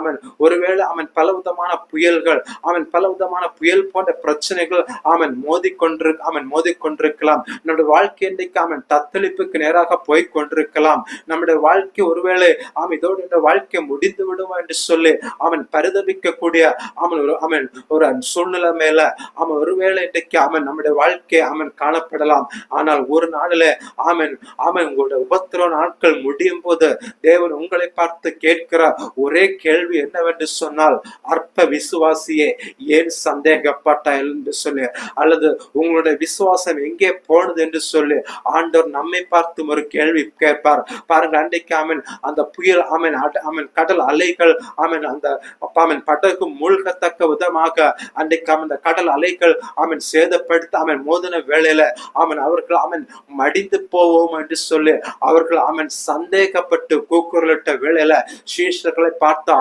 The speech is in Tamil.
அவன் ஒருவேளை அவன் பலவிதமான புயல்கள், அவன் பலவிதமான புயல் போன்ற பிரச்சனைகள் அவன் மோதிக்கொண்டிருக்கலாம். நம்முடைய வாழ்க்கை இன்றைக்கு அவன் தத்தளிப்புக்கு நேராக போய் கொண்டிருக்கலாம். நம்முடைய வாழ்க்கை ஒருவேளை இதோடு இந்த வாழ்க்கை முடிந்து விடுமா என்று சொல்லி அவன் பரிதபிக்க கூடிய அவன் ஒரு சூழ்நிலை மேல ஒருவேளை இன்றைக்கு நம்முடைய வாழ்க்கை காணப்படலாம். ஆனால் ஒரு நாளில உங்களுடைய உபத்திரவ நாட்கள் முடியும் போது தேவன் உங்களை பார்த்து கேட்கிற ஒரே கேள்வி என்னவென்று சொன்னால், அற்ப விசுவாசியே ஏன் சந்தேகப்பட்டாய் என்று சொல்லி, அல்லது உங்களுடைய விசுவாசம் எங்கே போனது என்று சொல்லி ஆண்டவர் நம்மை பார்த்து ஒரு கேள்வி கேட்பார். பாருங்கள், அன்றைக்கு அந்த புயல் கடல் அலைகள் அந்த படகு மூழ்கத்தக்க விதமாக அன்றைக்கு அந்த கடல் அலைகள் சேதப்படுத்த மோதின வேளையில அவர்கள் மடிந்து போவோம் என்று சொல்லி அவர்கள் சந்தேகப்பட்டு கூக்குரலிட்ட வேளையில சீஷர்களை பார்த்து